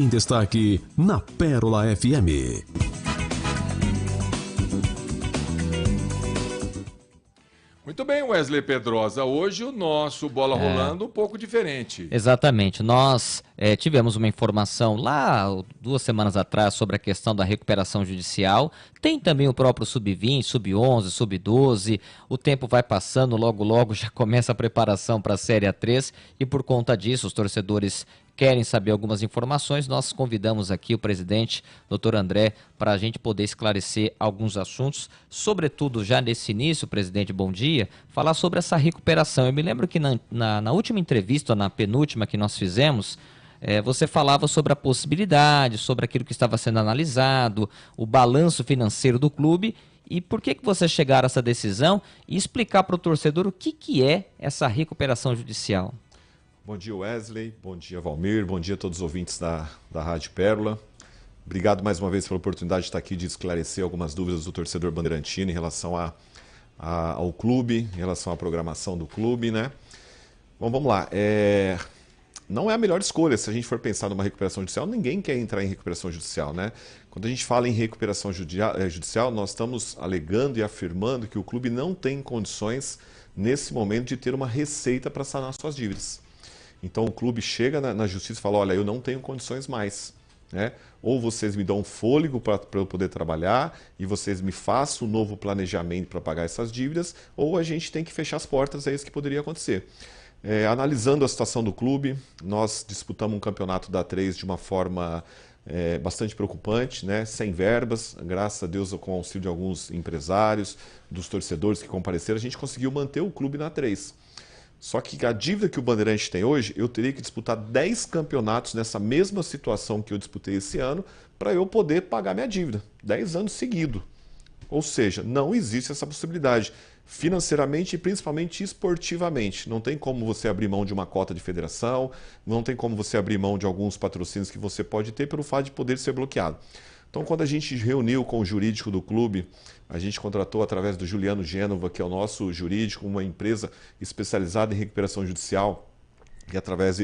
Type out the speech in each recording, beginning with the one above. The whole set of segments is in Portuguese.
Em destaque na Pérola FM. Muito bem, Wesley Pedrosa. Hoje o nosso Bola Rolando um pouco diferente. Exatamente. Nós tivemos uma informação lá 2 semanas atrás sobre a questão da recuperação judicial. Tem também o próprio Sub-20, Sub-11, Sub-12. O tempo vai passando, logo logo já começa a preparação para a Série A3 e por conta disso os torcedores querem saber algumas informações. Nós convidamos aqui o presidente, Dr. André, para a gente poder esclarecer alguns assuntos, sobretudo já nesse início, presidente, bom dia, falar sobre essa recuperação. Eu me lembro que na última entrevista, na penúltima que nós fizemos, você falava sobre a possibilidade, sobre aquilo que estava sendo analisado, o balanço financeiro do clube. E por que você chegaram a essa decisão e explicar para o torcedor o que é essa recuperação judicial? Bom dia, Wesley. Bom dia, Valmir. Bom dia a todos os ouvintes da Rádio Pérola. Obrigado mais uma vez pela oportunidade de estar aqui de esclarecer algumas dúvidas do torcedor bandeirantino em relação ao clube, em relação à programação do clube, né? Bom, vamos lá. Não é a melhor escolha se a gente for pensar numa recuperação judicial. Ninguém quer entrar em recuperação judicial, né? Quando a gente fala em recuperação judicial, nós estamos alegando e afirmando que o clube não tem condições, nesse momento, de ter uma receita para sanar suas dívidas. Então o clube chega na justiça e fala, olha, eu não tenho condições mais, né? Ou vocês me dão um fôlego para eu poder trabalhar e vocês me façam um novo planejamento para pagar essas dívidas, ou a gente tem que fechar as portas, é isso que poderia acontecer. Analisando a situação do clube, nós disputamos um campeonato da A3 de uma forma bastante preocupante, né? Sem verbas, graças a Deus com o auxílio de alguns empresários, dos torcedores que compareceram, a gente conseguiu manter o clube na A3. Só que a dívida que o Bandeirante tem hoje, eu teria que disputar 10 campeonatos nessa mesma situação que eu disputei esse ano para eu poder pagar minha dívida. 10 anos seguidos. Ou seja, não existe essa possibilidade financeiramente e principalmente esportivamente. Não tem como você abrir mão de uma cota de federação, não tem como você abrir mão de alguns patrocínios que você pode ter pelo fato de poder ser bloqueado. Então, quando a gente reuniu com o jurídico do clube, a gente contratou através do Juliano Gênova, que é o nosso jurídico, uma empresa especializada em recuperação judicial, e através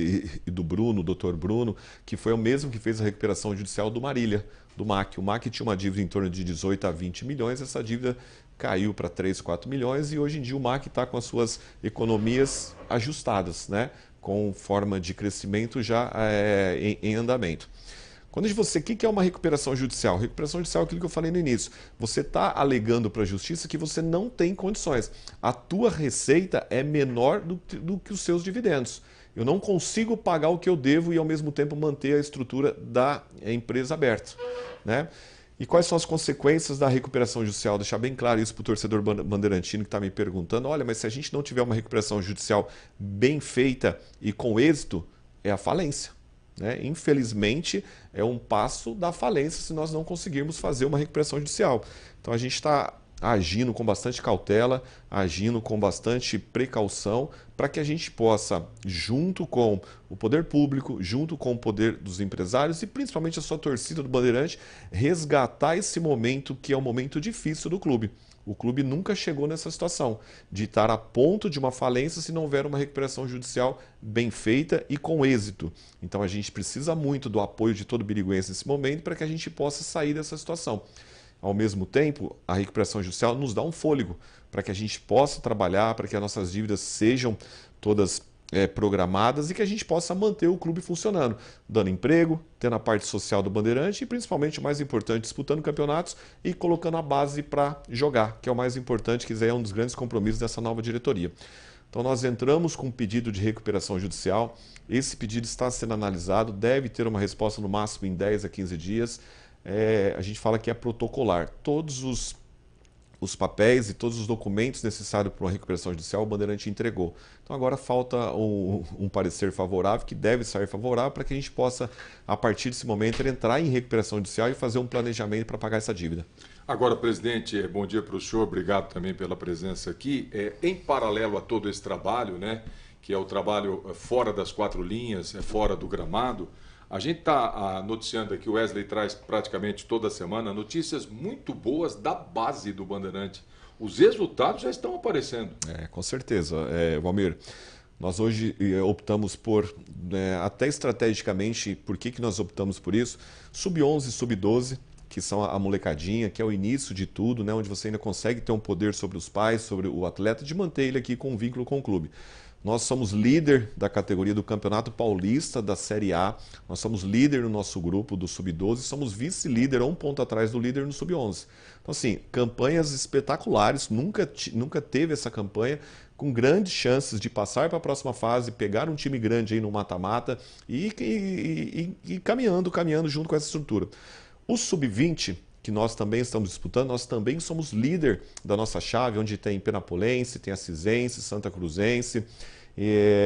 do Bruno, o Dr. Bruno, que foi o mesmo que fez a recuperação judicial do Marília, do MAC. O MAC tinha uma dívida em torno de 18 a 20 milhões, essa dívida caiu para 3, 4 milhões e hoje em dia o MAC está com as suas economias ajustadas, né? Com forma de crescimento já em andamento. O que é uma recuperação judicial? Recuperação judicial é aquilo que eu falei no início. Você está alegando para a justiça que você não tem condições. A tua receita é menor do que os seus dividendos. Eu não consigo pagar o que eu devo e, ao mesmo tempo, manter a estrutura da empresa aberta, né? E quais são as consequências da recuperação judicial? Deixar bem claro isso para o torcedor bandeirantino que está me perguntando. Olha, mas se a gente não tiver uma recuperação judicial bem feita e com êxito, é a falência. Infelizmente, é um passo da falência se nós não conseguirmos fazer uma recuperação judicial. Então a gente está agindo com bastante cautela, agindo com bastante precaução, para que a gente possa, junto com o poder público, junto com o poder dos empresários e principalmente a sua torcida do Bandeirante, resgatar esse momento que é um momento difícil do clube. O clube nunca chegou nessa situação de estar a ponto de uma falência se não houver uma recuperação judicial bem feita e com êxito. Então a gente precisa muito do apoio de todo biriguense nesse momento para que a gente possa sair dessa situação. Ao mesmo tempo, a recuperação judicial nos dá um fôlego para que a gente possa trabalhar, para que as nossas dívidas sejam todas programadas e que a gente possa manter o clube funcionando, dando emprego, tendo a parte social do Bandeirante e principalmente o mais importante, disputando campeonatos e colocando a base para jogar, que é o mais importante, que é um dos grandes compromissos dessa nova diretoria. Então nós entramos com um pedido de recuperação judicial, esse pedido está sendo analisado, deve ter uma resposta no máximo em 10 a 15 dias, a gente fala que é protocolar. Todos os papéis e todos os documentos necessários para uma recuperação judicial o Bandeirante entregou. Então agora falta um parecer favorável, que deve sair favorável, para que a gente possa, a partir desse momento, entrar em recuperação judicial e fazer um planejamento para pagar essa dívida. Agora, presidente, bom dia para o senhor, obrigado também pela presença aqui. Em paralelo a todo esse trabalho, né, que é o trabalho fora das 4 linhas, fora do gramado, a gente está noticiando aqui, o Wesley traz praticamente toda semana notícias muito boas da base do Bandeirante. Os resultados já estão aparecendo. Com certeza, Valmir. Nós hoje optamos por, até estrategicamente, por que nós optamos por isso? Sub-11 e sub-12, que são a molecadinha, que é o início de tudo, né? Onde você ainda consegue ter um poder sobre os pais, sobre o atleta, de manter ele aqui com um vínculo com o clube. Nós somos líder da categoria do Campeonato Paulista da Série A, nós somos líder no nosso grupo do Sub-12, somos vice-líder, um ponto atrás do líder no Sub-11. Então, assim, campanhas espetaculares, nunca teve essa campanha, com grandes chances de passar para a próxima fase, pegar um time grande aí no mata-mata e caminhando junto com essa estrutura. O Sub-20, que nós também estamos disputando, nós também somos líder da nossa chave, onde tem Penapolense, tem Assisense, Santa Cruzense.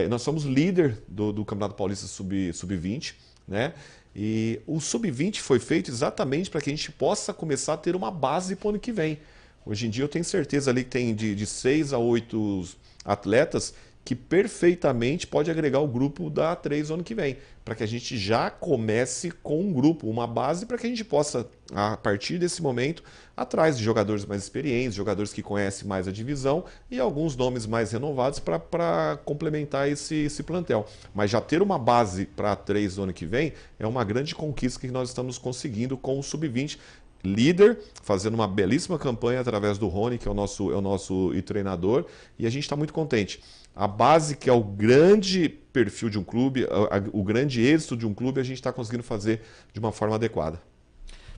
Nós somos líder do Campeonato Paulista Sub-20, né? E o Sub-20 foi feito exatamente para que a gente possa começar a ter uma base para o ano que vem. Hoje em dia eu tenho certeza ali que tem de 6 a 8 atletas que perfeitamente pode agregar o grupo da A3 no ano que vem, para que a gente já comece com um grupo, uma base, para que a gente possa, a partir desse momento, atrás de jogadores mais experientes, jogadores que conhecem mais a divisão e alguns nomes mais renovados para complementar esse plantel. Mas já ter uma base para a A3 no ano que vem é uma grande conquista que nós estamos conseguindo com o Sub-20, líder, fazendo uma belíssima campanha através do Rony, que é o nosso treinador, e a gente está muito contente. A base, que é o grande perfil de um clube, o grande êxito de um clube, a gente está conseguindo fazer de uma forma adequada.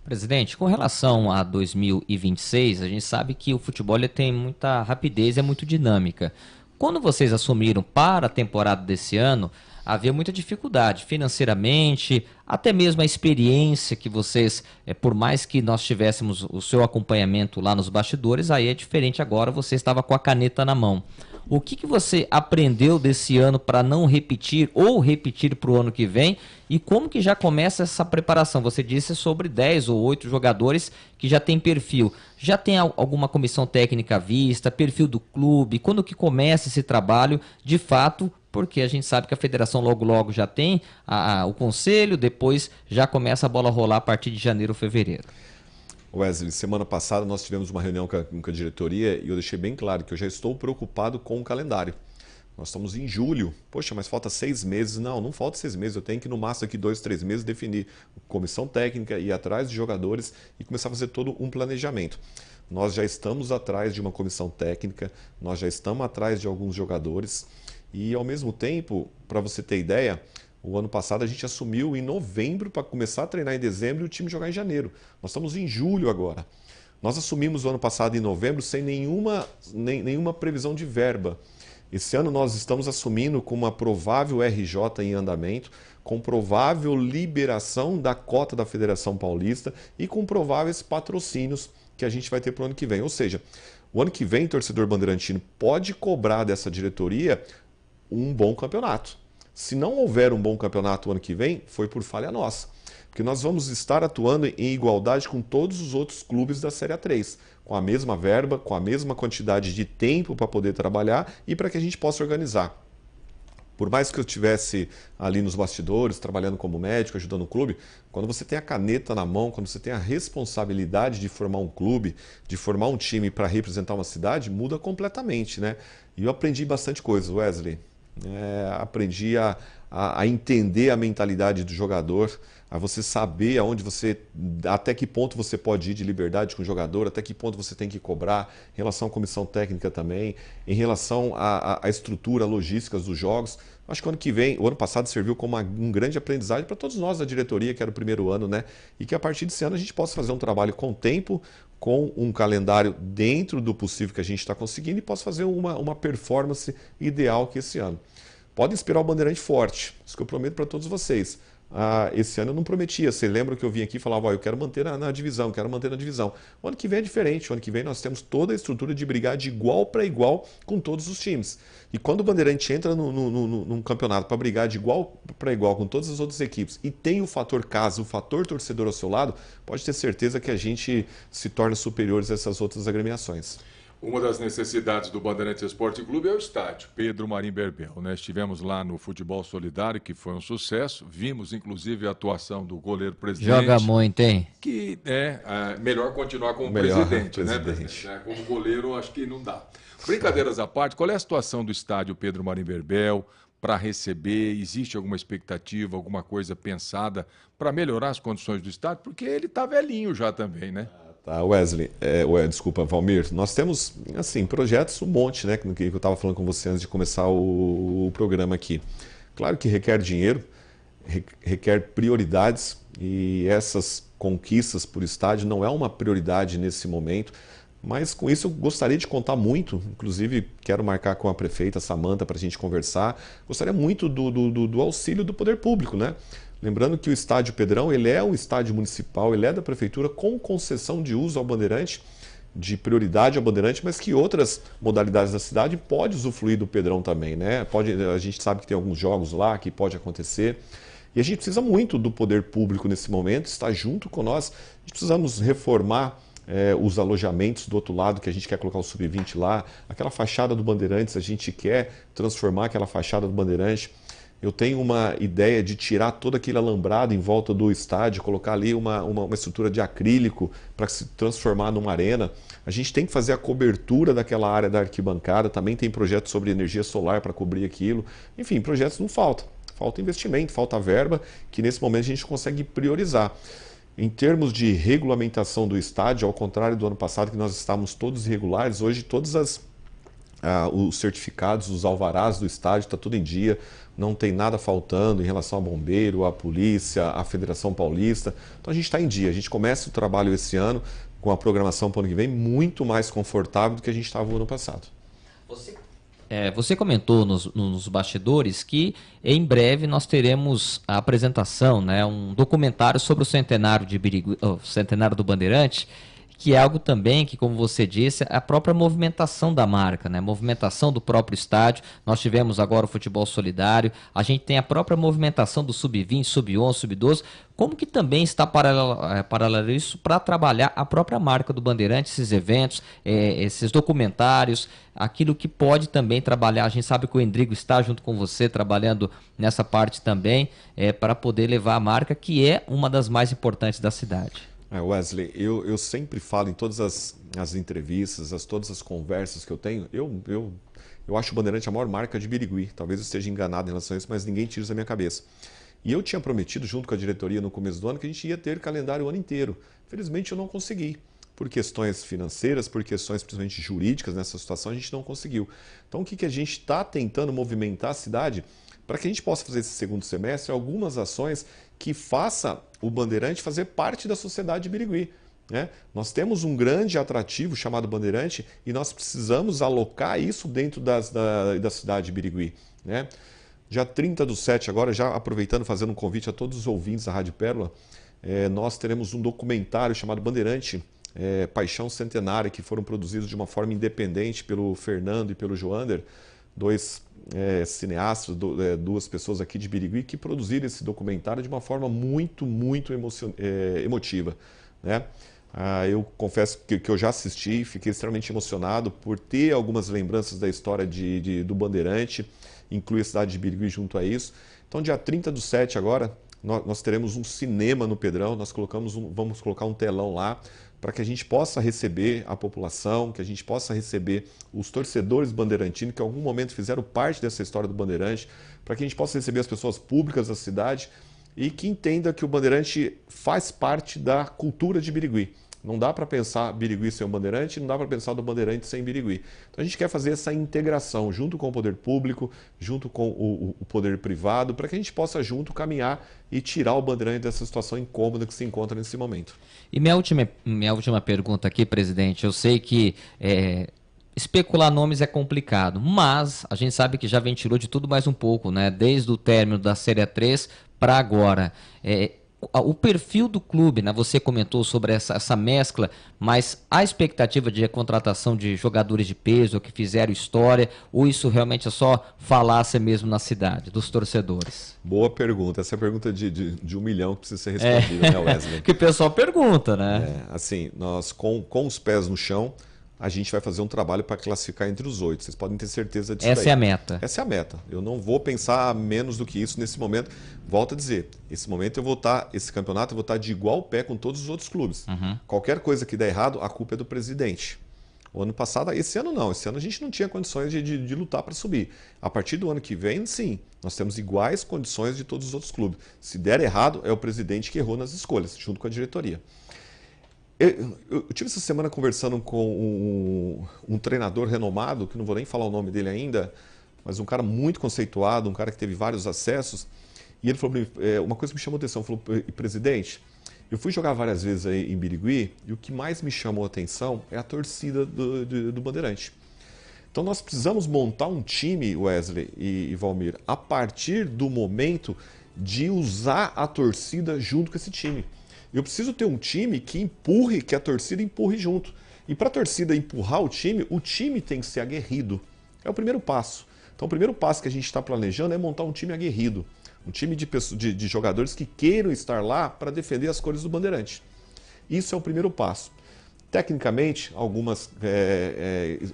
Presidente, com relação a 2026, a gente sabe que o futebol ele tem muita rapidez e é muito dinâmica. Quando vocês assumiram para a temporada desse ano, havia muita dificuldade financeiramente, até mesmo a experiência que vocês, por mais que nós tivéssemos o seu acompanhamento lá nos bastidores, aí é diferente agora, você estava com a caneta na mão. O que você aprendeu desse ano para não repetir ou repetir para o ano que vem? E como que já começa essa preparação? Você disse sobre 10 ou 8 jogadores que já tem perfil. Já tem alguma comissão técnica à vista, perfil do clube? Quando que começa esse trabalho de fato? Porque a gente sabe que a federação logo já tem o conselho, depois já começa a bola rolar a partir de janeiro ou fevereiro. Wesley, semana passada nós tivemos uma reunião com a diretoria e eu deixei bem claro que eu já estou preocupado com o calendário. Nós estamos em julho. Poxa, mas falta 6 meses. Não falta 6 meses. Eu tenho que, no máximo, aqui 2, 3 meses, definir comissão técnica, ir atrás de jogadores e começar a fazer todo um planejamento. Nós já estamos atrás de uma comissão técnica, nós já estamos atrás de alguns jogadores e, ao mesmo tempo, para você ter ideia, o ano passado a gente assumiu em novembro para começar a treinar em dezembro e o time jogar em janeiro. Nós estamos em julho agora. Nós assumimos o ano passado em novembro sem nenhuma previsão de verba. Esse ano nós estamos assumindo com uma provável RJ em andamento, com provável liberação da cota da Federação Paulista e com prováveis patrocínios que a gente vai ter para o ano que vem. Ou seja, o ano que vem, torcedor bandeirantino pode cobrar dessa diretoria um bom campeonato. Se não houver um bom campeonato o ano que vem, foi por falha nossa. Porque nós vamos estar atuando em igualdade com todos os outros clubes da Série A3, com a mesma verba, com a mesma quantidade de tempo para poder trabalhar e para que a gente possa organizar. Por mais que eu estivesse ali nos bastidores, trabalhando como médico, ajudando o clube, quando você tem a caneta na mão, quando você tem a responsabilidade de formar um clube, de formar um time para representar uma cidade, muda completamente, né? E eu aprendi bastante coisa, Wesley. Aprendi a entender a mentalidade do jogador, a você saber até que ponto você pode ir de liberdade com o jogador, até que ponto você tem que cobrar, em relação à comissão técnica também, em relação à estrutura, logística dos jogos. Acho que o ano que vem, o ano passado serviu como um grande aprendizagem para todos nós da diretoria, que era o primeiro ano, né? E que a partir desse ano a gente possa fazer um trabalho com tempo, com um calendário dentro do possível que a gente está conseguindo e possa fazer uma performance ideal que esse ano. Podem esperar o Bandeirante forte, isso que eu prometo para todos vocês. Esse ano eu não prometia, você lembra que eu vim aqui e falava, eu quero manter na divisão, quero manter na divisão. O ano que vem é diferente, o ano que vem nós temos toda a estrutura de brigar de igual para igual com todos os times. E quando o Bandeirante entra num campeonato para brigar de igual para igual com todas as outras equipes e tem o fator casa, o fator torcedor ao seu lado, pode ter certeza que a gente se torna superiores a essas outras agremiações. Uma das necessidades do Bandeirantes Esporte Clube é o estádio Pedro Marim Berbel, né? Estivemos lá no Futebol Solidário, que foi um sucesso. Vimos, inclusive, a atuação do goleiro presidente. Joga muito, hein? Que é melhor continuar como Melhor, presidente, né? presidente. Como goleiro, acho que não dá. Brincadeiras à parte, qual é a situação do estádio Pedro Marim Berbel para receber? Existe alguma expectativa, alguma coisa pensada para melhorar as condições do estádio? Porque ele está velhinho já também, né? Tá, Wesley, desculpa, Valmir, nós temos, assim, projetos um monte, né, que eu estava falando com você antes de começar o programa aqui. Claro que requer dinheiro, requer prioridades, e essas conquistas por estádio não é uma prioridade nesse momento, mas com isso eu gostaria de contar muito, inclusive quero marcar com a prefeita Samanta para a gente conversar, gostaria muito do auxílio do poder público, né? Lembrando que o estádio Pedrão, ele é um estádio municipal, ele é da prefeitura com concessão de uso ao Bandeirante, de prioridade ao Bandeirante, mas que outras modalidades da cidade pode usufruir do Pedrão também, né? A gente sabe que tem alguns jogos lá que pode acontecer. E a gente precisa muito do poder público nesse momento, estar junto com nós. A gente precisamos reformar os alojamentos do outro lado, que a gente quer colocar o Sub-20 lá. Aquela fachada do Bandeirantes, a gente quer transformar aquela fachada do Bandeirante. Eu tenho uma ideia de tirar todo aquele alambrado em volta do estádio, colocar ali uma estrutura de acrílico para se transformar numa arena. A gente tem que fazer a cobertura daquela área da arquibancada, também tem projetos sobre energia solar para cobrir aquilo. Enfim, projetos não faltam. Falta investimento, falta verba, que nesse momento a gente consegue priorizar. Em termos de regulamentação do estádio, ao contrário do ano passado, que nós estávamos todos irregulares, hoje todos os certificados, os alvarás do estádio, está tudo em dia, não tem nada faltando em relação a bombeiro, a polícia, a Federação Paulista. Então a gente está em dia, a gente começa o trabalho esse ano com a programação para o ano que vem muito mais confortável do que a gente estava no ano passado. Você comentou nos bastidores que em breve nós teremos a apresentação, né, um documentário sobre o centenário de Birigui, centenário do Bandeirante, que é algo também que, como você disse, a própria movimentação da marca, né? Movimentação do próprio estádio. Nós tivemos agora o futebol solidário, a gente tem a própria movimentação do Sub-20, Sub-11, Sub-12. Como que também está paralelo isso para trabalhar a própria marca do Bandeirante, esses eventos, esses documentários, aquilo que pode também trabalhar. A gente sabe que o Endrigo está junto com você trabalhando nessa parte também, para poder levar a marca, que é uma das mais importantes da cidade. Wesley, eu sempre falo em todas as entrevistas, todas as conversas que eu tenho, eu acho o Bandeirante a maior marca de Birigui. Talvez eu esteja enganado em relação a isso, mas ninguém tira isso da minha cabeça. E eu tinha prometido, junto com a diretoria no começo do ano, que a gente ia ter calendário o ano inteiro. Felizmente eu não consegui. Por questões financeiras, por questões principalmente jurídicas nessa situação, a gente não conseguiu. Então o que a gente está tentando movimentar a cidade para que a gente possa fazer esse segundo semestre algumas ações que faça o Bandeirante fazer parte da sociedade de Birigui, né? Nós temos um grande atrativo chamado Bandeirante e nós precisamos alocar isso dentro da cidade de Birigui, né? Dia 30/7, agora já aproveitando, fazendo um convite a todos os ouvintes da Rádio Pérola, nós teremos um documentário chamado Bandeirante, Paixão Centenária, que foram produzidos de uma forma independente pelo Fernando e pelo Joander, dois cineastas, duas pessoas aqui de Birigui, que produziram esse documentário de uma forma muito, muito emotiva, né? Eu confesso que eu já assisti e fiquei extremamente emocionado por ter algumas lembranças da história do Bandeirante, inclui a cidade de Birigui junto a isso. Então, dia 30/7 agora, nós teremos um cinema no Pedrão, vamos colocar um telão lá, para que a gente possa receber a população, que a gente possa receber os torcedores bandeirantinos, que em algum momento fizeram parte dessa história do Bandeirante, para que a gente possa receber as pessoas públicas da cidade e que entenda que o Bandeirante faz parte da cultura de Birigui. Não dá para pensar Birigui sem o Bandeirante, não dá para pensar do Bandeirante sem Birigui. Então a gente quer fazer essa integração junto com o poder público, junto com o poder privado, para que a gente possa junto caminhar e tirar o Bandeirante dessa situação incômoda que se encontra nesse momento. E minha última pergunta aqui, presidente, eu sei que especular nomes é complicado, mas a gente sabe que já ventilou de tudo mais um pouco, né? Desde o término da Série 3 para agora. O perfil do clube, né? Você comentou sobre essa mescla, mas a expectativa de contratação de jogadores de peso que fizeram história, ou isso realmente é só falácia mesmo na cidade, dos torcedores? Boa pergunta. Essa é a pergunta de 1 milhão que precisa ser respondida, né, Wesley? Que o pessoal pergunta, né? Assim, nós com os pés no chão, a gente vai fazer um trabalho para classificar entre os 8. Vocês podem ter certeza disso. Essa daí. é a meta. Essa é a meta. Eu não vou pensar menos do que isso nesse momento. Volto a dizer, esse momento esse campeonato eu vou estar de igual pé com todos os outros clubes. Qualquer coisa que der errado, a culpa é do presidente. O ano passado, esse ano não. Esse ano a gente não tinha condições de lutar para subir. A partir do ano que vem, sim, nós temos iguais condições de todos os outros clubes. Se der errado, é o presidente que errou nas escolhas, junto com a diretoria. Eu tive essa semana conversando com um treinador renomado, que não vou nem falar o nome dele ainda, mas um cara muito conceituado, um cara que teve vários acessos, e ele falou uma coisa que me chamou a atenção, falou, presidente, eu fui jogar várias vezes aí em Birigui, e o que mais me chamou a atenção é a torcida do Bandeirante. Então nós precisamos montar um time, Wesley e Valmir, a partir do momento de usar a torcida junto com esse time. Eu preciso ter um time que a torcida empurre junto. E para a torcida empurrar o time tem que ser aguerrido. É o primeiro passo. Então o primeiro passo que a gente está planejando é montar um time aguerrido. Um time de jogadores que queiram estar lá para defender as cores do Bandeirante. Isso é o primeiro passo. Tecnicamente, algumas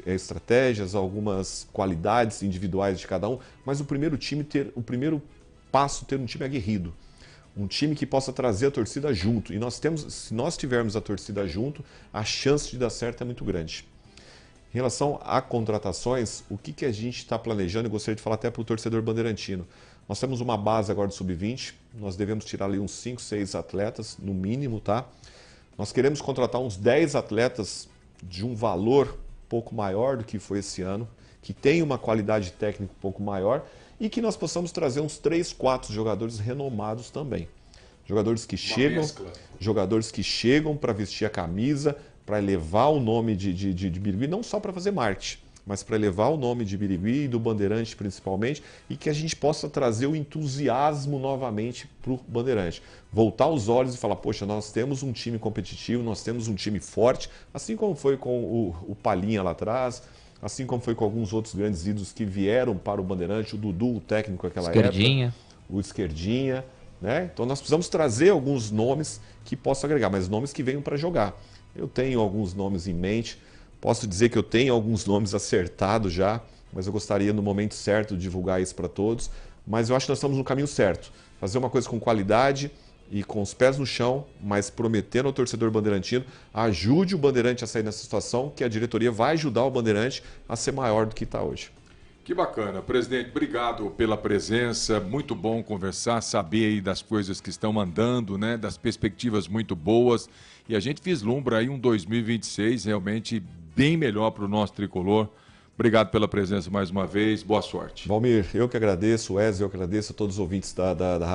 estratégias, algumas qualidades individuais de cada um, mas o primeiro passo ter um time aguerrido. Um time que possa trazer a torcida junto. E se nós tivermos a torcida junto, a chance de dar certo é muito grande. Em relação a contratações, o que a gente está planejando, eu gostaria de falar até para o torcedor bandeirantino. Nós temos uma base agora do Sub-20, nós devemos tirar ali uns 5, 6 atletas, no mínimo, tá? Nós queremos contratar uns 10 atletas de um valor um pouco maior do que foi esse ano, que tem uma qualidade técnica um pouco maior, e que nós possamos trazer uns 3, 4 jogadores renomados também. Jogadores que chegam para vestir a camisa, para elevar o nome de Birigui, não só para fazer marketing, mas para elevar o nome de Birigui e do Bandeirante principalmente, e que a gente possa trazer o entusiasmo novamente para o Bandeirante. Voltar os olhos e falar, poxa, nós temos um time competitivo, nós temos um time forte, assim como foi com o Palhinha lá atrás, assim como foi com alguns outros grandes ídolos que vieram para o Bandeirante, o Dudu, o técnico naquela época, o Esquerdinha, né? Então nós precisamos trazer alguns nomes que possam agregar, mas nomes que venham para jogar. Eu tenho alguns nomes em mente, posso dizer que eu tenho alguns nomes acertados já, mas eu gostaria no momento certo de divulgar isso para todos, mas eu acho que nós estamos no caminho certo. Fazer uma coisa com qualidade e com os pés no chão, mas prometendo ao torcedor bandeirantino, ajude o Bandeirante a sair nessa situação, que a diretoria vai ajudar o Bandeirante a ser maior do que está hoje. Que bacana. Presidente, obrigado pela presença, muito bom conversar, saber aí das coisas que estão andando, né, das perspectivas muito boas, e a gente vislumbra aí um 2026 realmente bem melhor para o nosso tricolor. Obrigado pela presença mais uma vez, boa sorte. Valmir, eu que agradeço, Wesley, eu que agradeço a todos os ouvintes da Rádio